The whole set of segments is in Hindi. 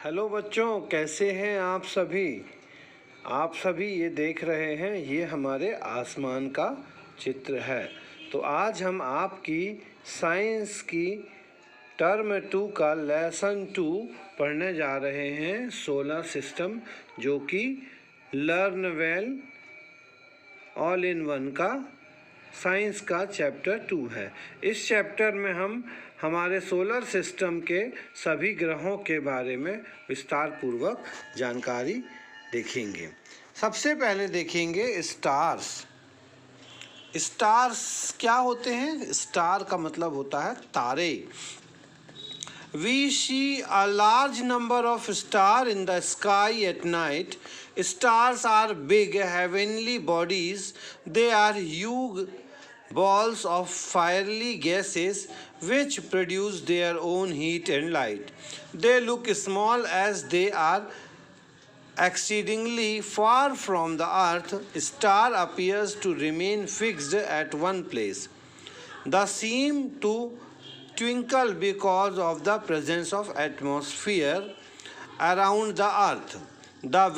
हेलो बच्चों, कैसे हैं आप सभी। आप सभी ये देख रहे हैं, ये हमारे आसमान का चित्र है। तो आज हम आपकी साइंस की टर्म 2 का लेसन 2 पढ़ने जा रहे हैं, सोलर सिस्टम, जो कि learn well all in one का साइंस का चैप्टर 2 है। इस चैप्टर में हम हमारे सोलर सिस्टम के सभी ग्रहों के बारे में विस्तार पूर्वक जानकारी देखेंगे। सबसे पहले देखेंगे स्टार्स। स्टार्स क्या होते हैं? स्टार का मतलब होता है तारे। We see a large number of stars in the sky at night. Stars are big heavenly bodies. They are huge balls of fiery gases which produce their own heat and light. They look small as they are exceedingly far from the earth. Star appears to remain fixed at one place. They seem to twinkle because of the presence of atmosphere around the earth. The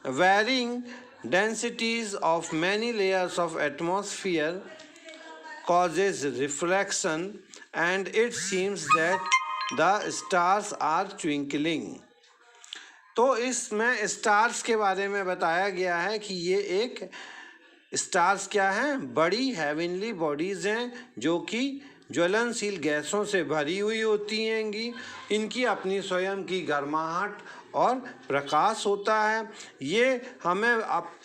varying densities of many layers of atmosphere causes refraction, and it seems that the stars are twinkling. तो इसमें स्टार्स के बारे में बताया गया है कि ये एक स्टार्स क्या हैं? बड़ी हेवनली बॉडीज़ हैं जो कि ज्वलनशील गैसों से भरी हुई होती हैंगी। इनकी अपनी स्वयं की गर्माहट और प्रकाश होता है। ये हमें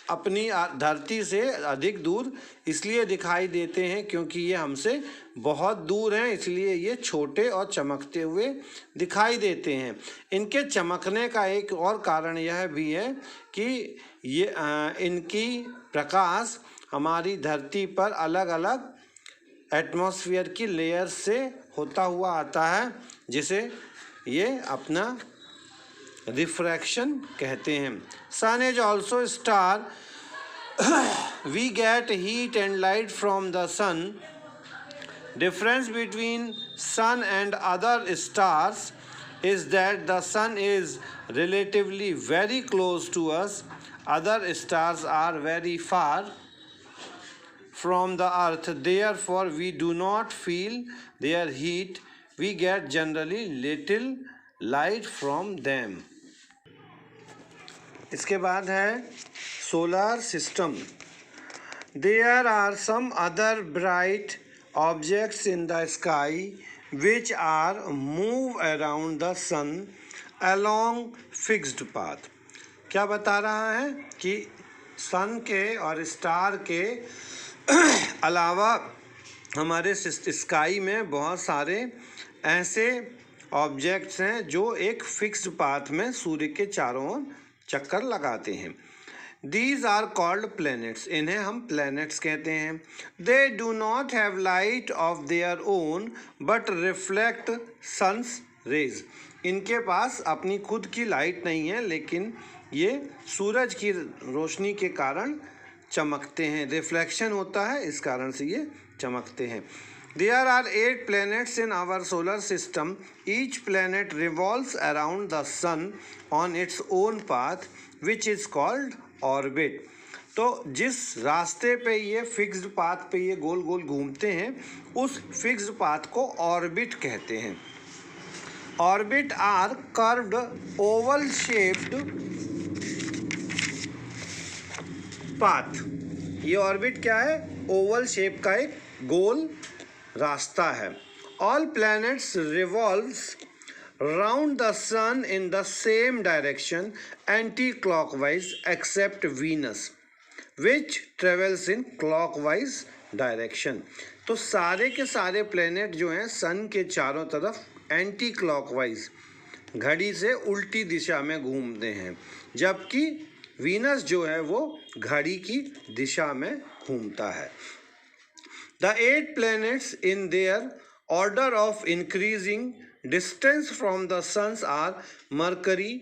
अपनी धरती से अधिक दूर इसलिए दिखाई देते हैं क्योंकि ये हमसे बहुत दूर हैं, इसलिए ये छोटे और चमकते हुए दिखाई देते हैं। इनके चमकने का एक और कारण यह भी है कि ये इनकी प्रकाश हमारी धरती पर अलग अलग एटमॉस्फेयर की लेयर से होता हुआ आता है, जिसे ये अपना रिफ्रैक्शन कहते हैं। Sun is also star. We get heat and light from the sun. Difference between sun and other stars is that the sun is relatively very close to us. Other stars are very far from the earth, therefore we do not feel their heat. We get generally little light from them. इसके बाद है solar system. There are some other bright objects in the sky which are move around the sun along fixed path. क्या बता रहा है कि सन के और स्टार के अलावा हमारे स्काई में बहुत सारे ऐसे ऑब्जेक्ट्स हैं जो एक फिक्स्ड पाथ में सूर्य के चारों ओर चक्कर लगाते हैं। These are called planets. इन्हें हम planets कहते हैं। They do not have light of their own but reflect sun's rays. इनके पास अपनी खुद की लाइट नहीं है, लेकिन ये सूरज की रोशनी के कारण चमकते हैं। रिफ्लेक्शन होता है, इस कारण से ये चमकते हैं। There are 8 planets in our solar system. Each planet revolves around the sun on its own path, which is called orbit. तो जिस रास्ते पे ये फिक्स्ड पाथ पे ये गोल गोल घूमते हैं, उस फिक्स्ड पाथ को ऑर्बिट कहते हैं। Orbit are curved oval shaped path. ये ऑर्बिट क्या है? ओवल शेप का एक गोल रास्ता है। All planets revolves round the sun in the same direction anti-clockwise except Venus which travels in clockwise direction. तो सारे के सारे प्लेनेट जो हैं सन के चारों तरफ एंटी क्लॉकवाइज घड़ी से उल्टी दिशा में घूमते हैं, जबकि वीनस जो है वो घड़ी की दिशा में घूमता है। The 8 planets in their order of increasing distance from the suns are Mercury,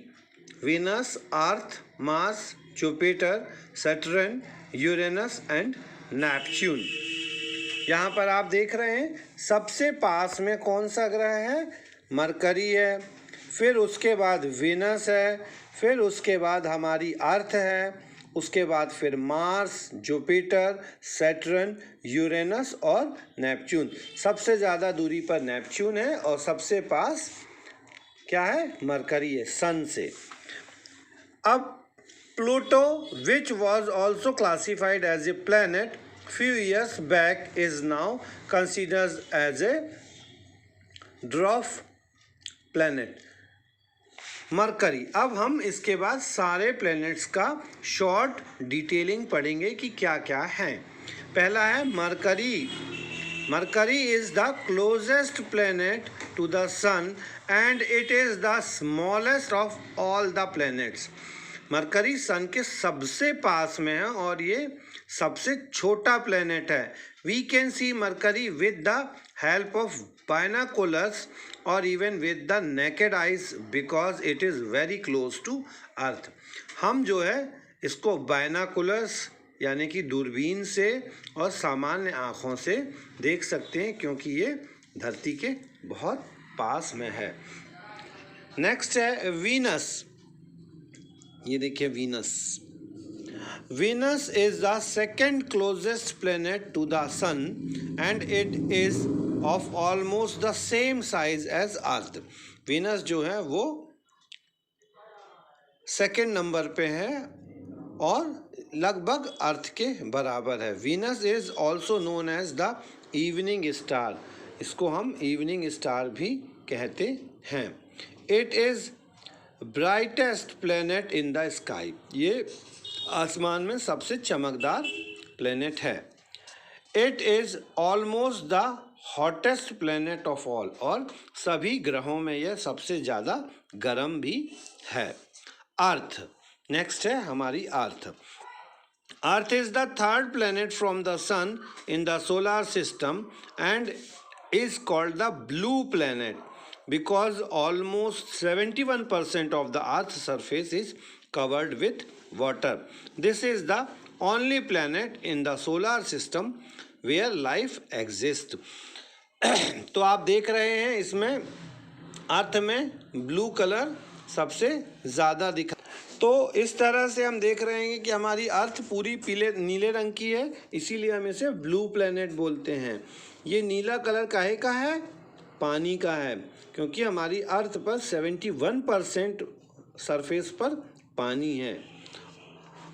Venus, Earth, Mars, Jupiter, Saturn, Uranus and Neptune. यहाँ पर आप देख रहे हैं सबसे पास में कौन सा ग्रह है? मरकरी है, फिर उसके बाद वीनस है, फिर उसके बाद हमारी अर्थ है, उसके बाद फिर मार्स, जुपिटर, सैटर्न, यूरेनस और नेपच्यून। सबसे ज़्यादा दूरी पर नेपच्यून है और सबसे पास क्या है, मरकरी है सन से। अब Pluto which was also classified as a planet few years back is now considered as a dwarf planet mercury. अब हम इसके बाद सारे प्लैनेट्स का शॉर्ट डिटेलिंग पढ़ेंगे कि क्या क्या हैं। पहला है Mercury. Mercury is the closest planet to the sun and it is the smallest of all the planets. Mercury sun के सबसे पास में है और ये सबसे छोटा प्लेनेट है। We can see Mercury with the help of binoculars और even with the naked eyes because it is very close to Earth. हम जो है इसको बाइनोकुलर्स यानी कि दूरबीन से और सामान्य आँखों से देख सकते हैं क्योंकि ये धरती के बहुत पास में है। नेक्स्ट है वीनस। ये देखिए Venus. Venus is the second closest planet to the Sun and it is of almost the same size as Earth. Venus जो है वो सेकेंड नंबर पे है और लगभग अर्थ के बराबर है। Venus is also known as the evening star. इसको हम इवनिंग स्टार भी कहते हैं। It is brightest planet in the sky. ये आसमान में सबसे चमकदार प्लेनेट है। It is almost the hottest planet of all और सभी ग्रहों में यह सबसे ज़्यादा गर्म भी है। अर्थ नेक्स्ट है हमारी Earth. Earth is the third planet from the sun in the solar system and is called the blue planet because almost 71% of the Earth's surface is covered with water. This is the only planet in the solar system where life exists. तो आप देख रहे हैं इसमें अर्थ में ब्लू कलर सबसे ज़्यादा दिखा। तो इस तरह से हम देख रहे हैं कि हमारी अर्थ पूरी पीले नीले रंग की है, इसीलिए हम इसे ब्लू प्लेनेट बोलते हैं। ये नीला कलर काहे का है? पानी का है, क्योंकि हमारी अर्थ पर 71% सरफेस पर पानी है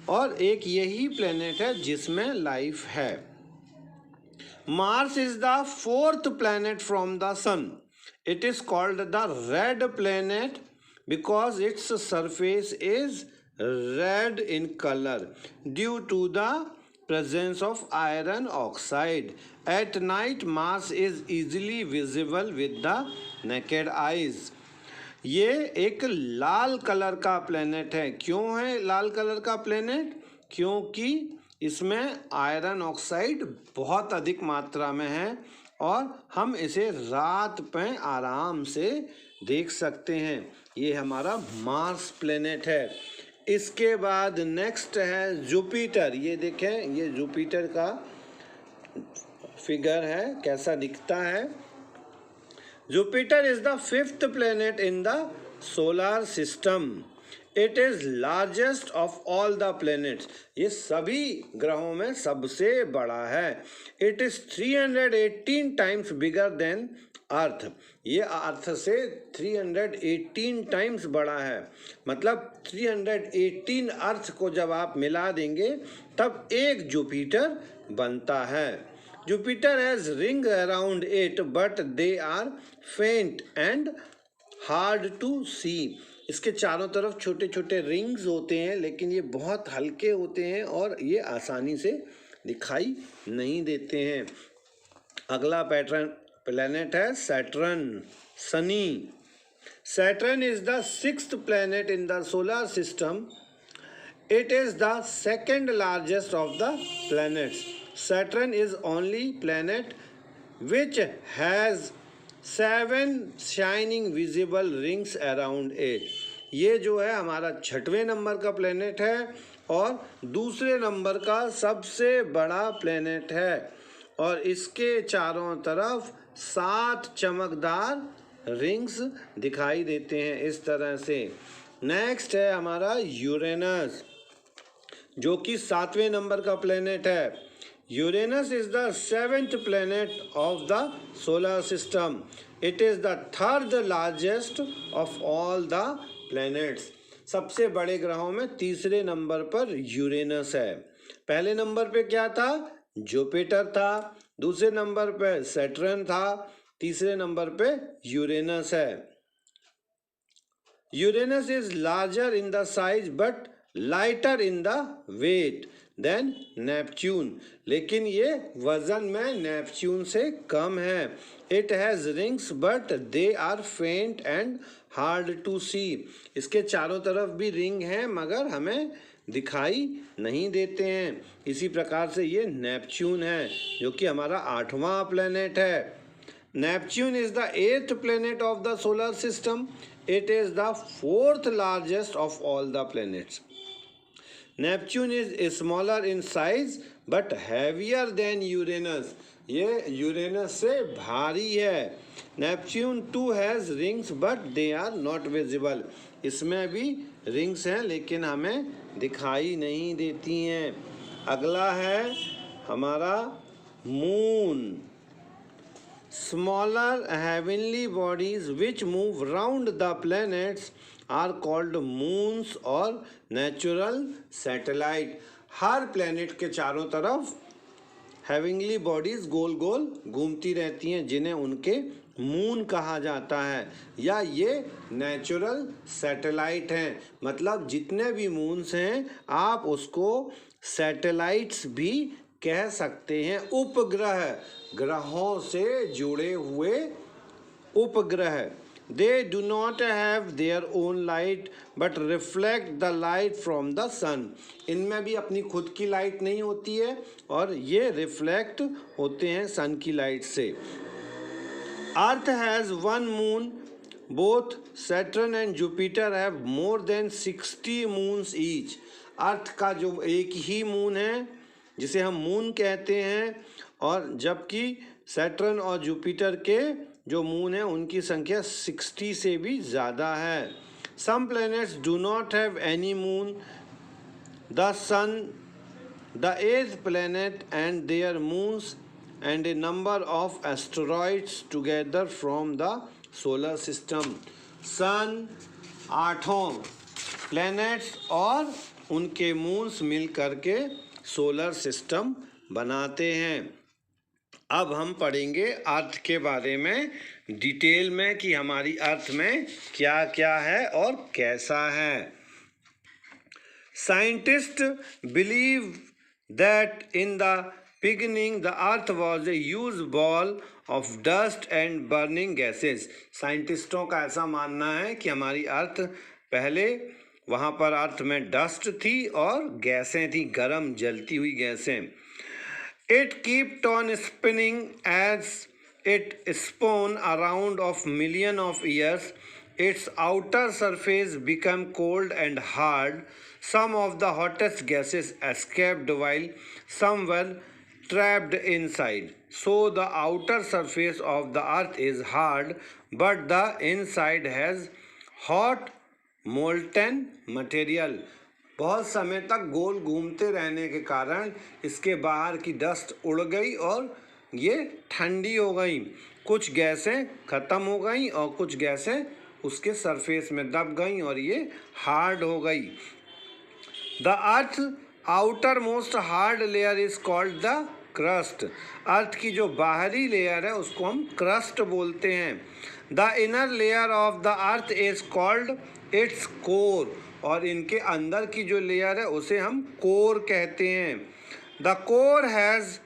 और एक यही प्लेनेट है जिसमें लाइफ है। Mars is the fourth planet from the sun. It is called the red planet because its surface is red in colour due to the presence of iron oxide. At night, Mars is easily visible with the naked eyes. ये एक लाल कलर का प्लेनेट है। क्यों है लाल कलर का प्लेनेट? क्योंकि इसमें आयरन ऑक्साइड बहुत अधिक मात्रा में है और हम इसे रात में आराम से देख सकते हैं। ये हमारा मार्स प्लेनेट है। इसके बाद नेक्स्ट है जुपिटर। ये देखें, ये जुपिटर का फिगर है, कैसा दिखता है। Jupiter is the fifth planet in the solar system. It is largest of all the planets. ये सभी ग्रहों में सबसे बड़ा है। It is 318 times bigger than Earth. ये अर्थ से 318 टाइम्स बड़ा है। मतलब 318 अर्थ को जब आप मिला देंगे तब एक जुपिटर बनता है। Jupiter has ring around it but they are faint and hard to see. इसके चारों तरफ छोटे छोटे रिंग्स होते हैं लेकिन ये बहुत हल्के होते हैं और ये आसानी से दिखाई नहीं देते हैं। अगला प्लेनेट है Saturn, Shani. Saturn is the sixth planet in the solar system. It is the second largest of the planets. Saturn is only planet which has 7 shining visible rings around it. ये जो है हमारा 6वें नंबर का प्लेनेट है और दूसरे नंबर का सबसे बड़ा प्लेनेट है और इसके चारों तरफ 7 चमकदार रिंग्स दिखाई देते हैं इस तरह से। नेक्स्ट है हमारा यूरेनस, जो कि 7वें नंबर का प्लेनेट है। Uranus is the 7th planet of the solar system. It is the 3rd largest of all the planets. सबसे बड़े ग्रहों में तीसरे नंबर पर यूरेनस है। पहले नंबर पे क्या था? जुपिटर था। दूसरे नंबर पे सैटर्न था। तीसरे नंबर पे यूरेनस है। Uranus is larger in the size but lighter in the weight than Neptune, लेकिन ये वजन में नेपच्यून से कम है। It has rings but they are faint and hard to see. इसके चारों तरफ भी रिंग हैं मगर हमें दिखाई नहीं देते हैं। इसी प्रकार से ये नेपच्यून है, जो कि हमारा 8वां प्लेनेट है। Neptune is the 8th planet of the solar system. It is the 4th largest of all the planets. Neptune is smaller in size but heavier than Uranus. ये यूरेनस से भारी है। Neptune too has rings but they are not visible. इसमें भी रिंग्स हैं लेकिन हमें दिखाई नहीं देती हैं। अगला है हमारा moon. Smaller heavenly bodies which move round the planets are called moons और natural satellite. हर planet के चारों तरफ heavenly bodies गोल गोल घूमती रहती हैं, जिन्हें उनके मून कहा जाता है, या ये नेचुरल सैटेलाइट हैं। मतलब जितने भी मून्स हैं आप उसको सैटेलाइट्स भी कह सकते हैं। उपग्रह, ग्रहों से जुड़े हुए उपग्रह। They do not have their own light but reflect the light from the sun. इनमें भी अपनी खुद की लाइट नहीं होती है और ये रिफ्लेक्ट होते हैं सन की लाइट से। Earth has 1 moon. Both Saturn and Jupiter have more than 60 moons each. Earth का जो एक ही मून है जिसे हम मून कहते हैं, और जबकि सैटर्न और जुपिटर के जो मून हैं उनकी संख्या 60 से भी ज़्यादा है। Some planets do not have any moon. The sun, the 8th planet and their moons and a number of asteroids together from the solar system. Sun, 8 planets और उनके मून्स मिल करके सोलर सिस्टम बनाते हैं। अब हम पढ़ेंगे अर्थ के बारे में डिटेल में कि हमारी अर्थ में क्या क्या है और कैसा है। Scientist believe that in the beginning the Earth was a huge ball of dust and burning gases. साइंटिस्टों का ऐसा मानना है कि हमारी अर्थ पहले वहाँ पर अर्थ में डस्ट थी और गैसें थी, गरम जलती हुई गैसें। It kept on spinning as it spun around of million of years. Its outer surface become cold and hard. Some of the hottest gases escaped while some were trapped inside. So the outer surface of the earth is hard, but the inside has hot molten material. बहुत समय तक गोल घूमते रहने के कारण इसके बाहर की डस्ट उड़ गई और ये ठंडी हो गई। कुछ गैसें ख़त्म हो गई और कुछ गैसें उसके सरफेस में दब गई और ये हार्ड हो गई। The Earth outer most hard layer is called the crust. Earth की जो बाहरी लेयर है उसको हम क्रस्ट बोलते हैं। The inner layer of the earth is called its core. और इनके अंदर की जो लेयर है उसे हम कोर कहते हैं। The core has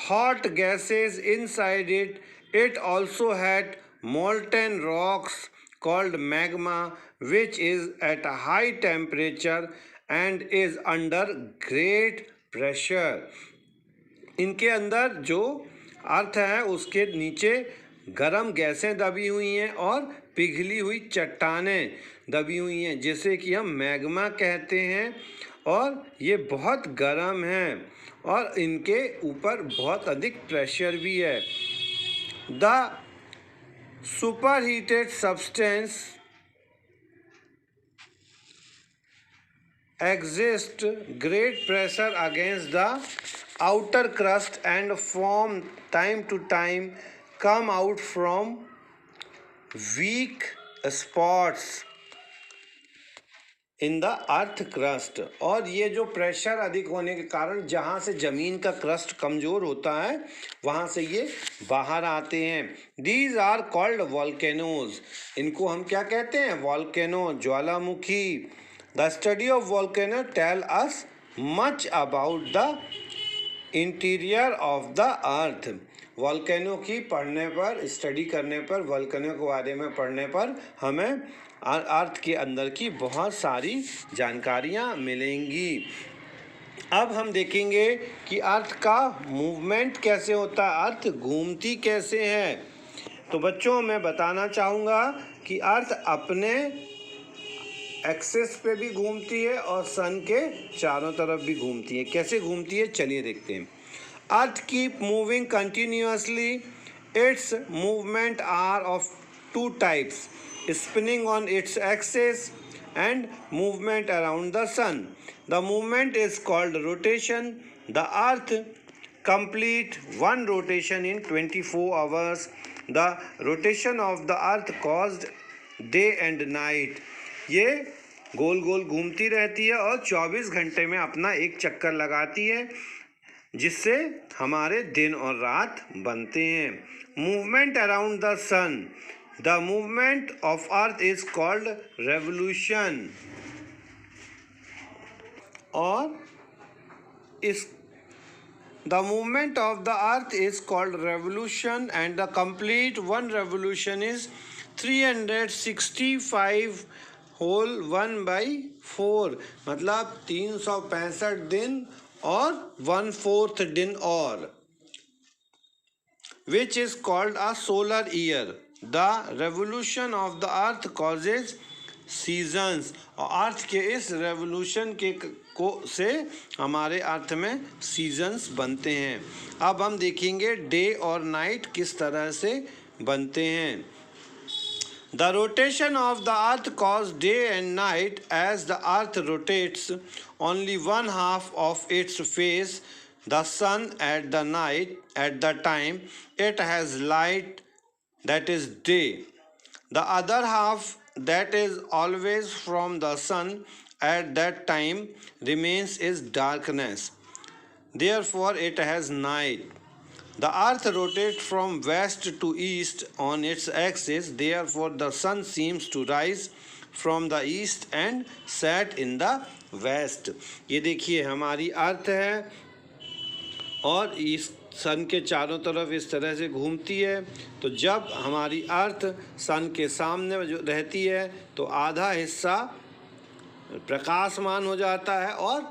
hot gases inside it. It also had molten rocks called magma which is at a high temperature and is under great pressure. इनके अंदर जो अर्थ है उसके नीचे गर्म गैसें दबी हुई हैं और पिघली हुई चट्टानें दबी हुई हैं जिसे कि हम मैग्मा कहते हैं, और ये बहुत गर्म हैं और इनके ऊपर बहुत अधिक प्रेशर भी है। The superheated substance exist great pressure against the outer crust and from time to time come out from weak spots in the earth crust. और ये जो प्रेशर अधिक होने के कारण जहाँ से ज़मीन का क्रस्ट कमज़ोर होता है वहाँ से ये बाहर आते हैं। These are called volcanoes. इनको हम क्या कहते हैं? वॉल्केनो, ज्वालामुखी। The study of volcano tell us much about the interior of the earth. Volcano की पढ़ने पर, स्टडी करने पर, वॉल्केनो के बारे में पढ़ने पर हमें अर्थ के अंदर की बहुत सारी जानकारियाँ मिलेंगी। अब हम देखेंगे कि अर्थ का मूवमेंट कैसे होता है, अर्थ घूमती कैसे है। तो बच्चों मैं बताना चाहूँगा कि अर्थ अपने एक्सिस पे भी घूमती है और सन के चारों तरफ भी घूमती है। कैसे घूमती है चलिए देखते हैं। Earth keep moving continuously. Its movement are of two types, spinning on its axis and movement around the sun. The movement is called rotation. The earth complete one rotation in 24 hours. The rotation of the earth caused day and night. ये गोल गोल घूमती रहती है और 24 घंटे में अपना एक चक्कर लगाती है, जिससे हमारे दिन और रात बनते हैं। Movement around the sun. The movement of earth is called revolution. और the movement of the earth is called revolution and the complete one revolution is 365 whole 1/4, मतलब 365 दिन और 1/4 दिन और, which is called a solar year. The revolution of the earth causes seasons. और अर्थ के इस रेवोल्यूशन से हमारे अर्थ में सीजन्स बनते हैं। अब हम देखेंगे डे और नाइट किस तरह से बनते हैं। The rotation of the earth causes day and night. As the earth rotates only one half of its face, the sun at the time it has light, that is day. The other half, that is always from the sun at that time, remains is darkness. Therefore it has night. The earth rotates from west to east on its axis. Therefore the sun seems to rise from the east and set in the west. ये देखिए हमारी अर्थ है और इस सन के चारों तरफ इस तरह से घूमती है। तो जब हमारी अर्थ सन के सामने जो रहती है तो आधा हिस्सा प्रकाशमान हो जाता है और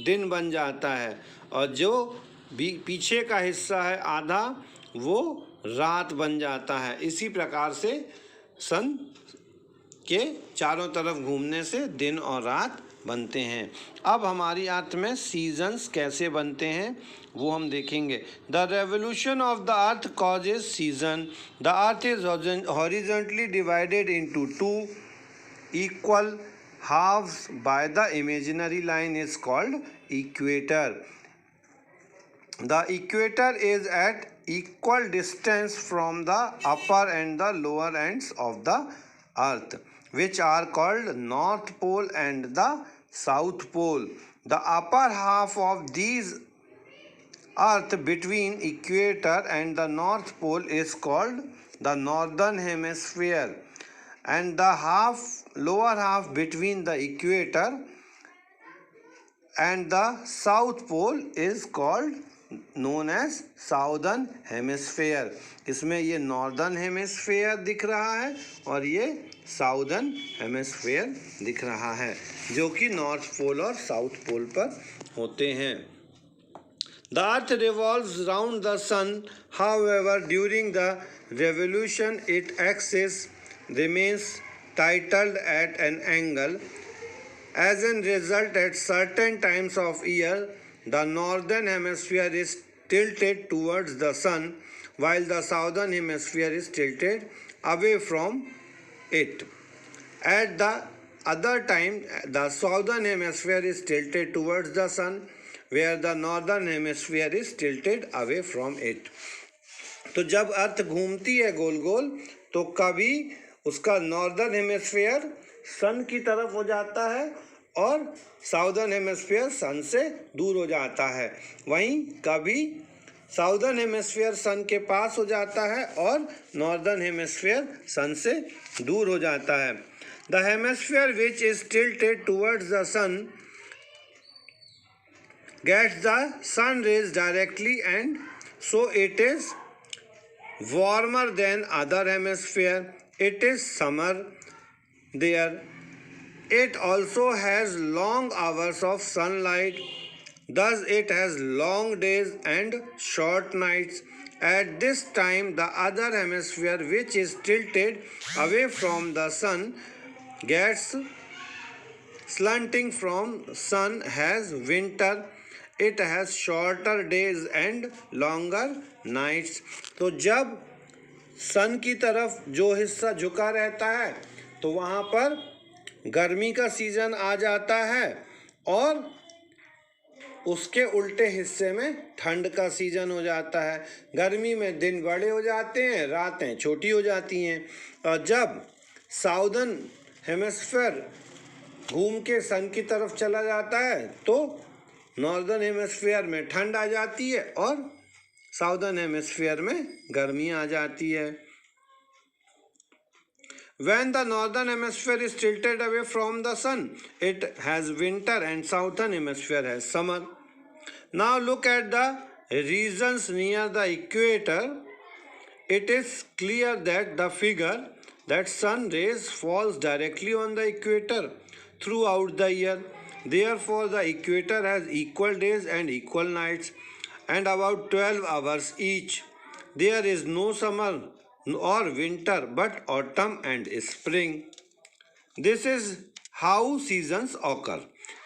दिन बन जाता है, और जो पीछे का हिस्सा है आधा, वो रात बन जाता है। इसी प्रकार से सन के चारों तरफ घूमने से दिन और रात बनते हैं। अब हमारी अर्थ में सीजन्स कैसे बनते हैं वो हम देखेंगे। The revolution of the earth causes season. The earth is horizontally divided into two equal halves by the imaginary line is called equator. The equator is at equal distance from the upper and the lower ends of the earth, which are called North Pole and the South Pole. The upper half of these earth between equator and the North Pole is called the Northern Hemisphere, and the lower half between the equator and the South Pole is called known as Southern Hemisphere. इसमें ये Northern Hemisphere दिख रहा है और ये Southern Hemisphere दिख रहा है, जो कि North Pole और South Pole पर होते हैं। The earth revolves round the sun. However, during the revolution its axis remains titled at an angle. As a result, at certain times of year, the northern hemisphere is tilted towards the sun, while the southern hemisphere is tilted away from it. At the other time, the southern hemisphere is tilted towards the sun, where the northern hemisphere is tilted away from it. तो जब अर्थ घूमती है गोल गोल तो कभी उसका नॉर्दर्न हेमिस्फीयर सन की तरफ हो जाता है और साउदर्न हेमिस्फीयर सन से दूर हो जाता है, वहीं कभी साउदर्न हेमिस्फीयर सन के पास हो जाता है और नॉर्दर्न हेमिस्फीयर सन से दूर हो जाता है. The hemisphere which is tilted towards the sun gets the sun rays directly, and so it is warmer than other hemisphere. It is summer there. It also has long hours of sunlight, thus it has long days and short nights. At this time the other hemisphere, which is tilted away from the sun, gets slanting from sun, has winter. It has shorter days and longer nights. तो जब सन की तरफ जो हिस्सा झुका रहता है तो वहाँ पर गर्मी का सीजन आ जाता है और उसके उल्टे हिस्से में ठंड का सीजन हो जाता है. गर्मी में दिन बड़े हो जाते हैं, रातें छोटी हो जाती हैं. और जब साउदर्न हेमिस्फीयर घूम के सन की तरफ चला जाता है तो नॉर्दर्न हेमिस्फीयर में ठंड आ जाती है और साउदर्न हेमिस्फीयर में गर्मी आ जाती है. When the northern hemisphere is tilted away from the sun, it has winter and southern hemisphere has summer. Now look at the regions near the equator. It is clear that the figure that sun rays falls directly on the equator throughout the year. Therefore, the equator has equal days and equal nights and about 12 hours each. There is no summer or winter but autumn and spring. This is how seasons occur.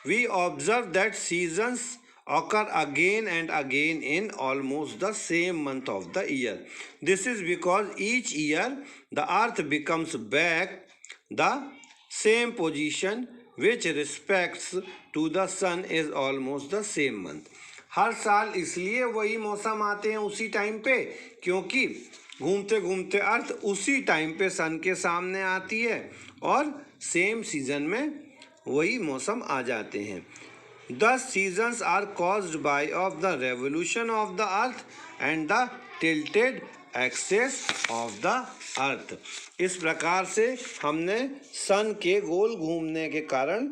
We observe that seasons occur again and again in almost the same month of the year. This is because each year the earth becomes back the same position which respects to the sun is almost the same month. हर साल इसलिए वही मौसम आते हैं उसी टाइम पे क्योंकि घूमते घूमते अर्थ उसी टाइम पे सन के सामने आती है और सेम सीजन में वही मौसम आ जाते हैं. Thus seasons are caused by of the revolution of the earth and the tilted axis of the अर्थ. इस प्रकार से हमने सन के गोल घूमने के कारण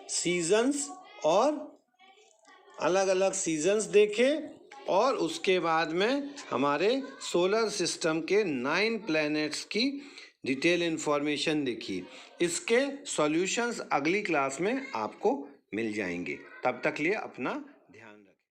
सीजन्स और अलग अलग सीजन्स देखे और उसके बाद में हमारे सोलर सिस्टम के 9 प्लैनेट्स की डिटेल इन्फॉर्मेशन देखी. इसके सॉल्यूशंस अगली क्लास में आपको मिल जाएंगे. तब तक लिए अपना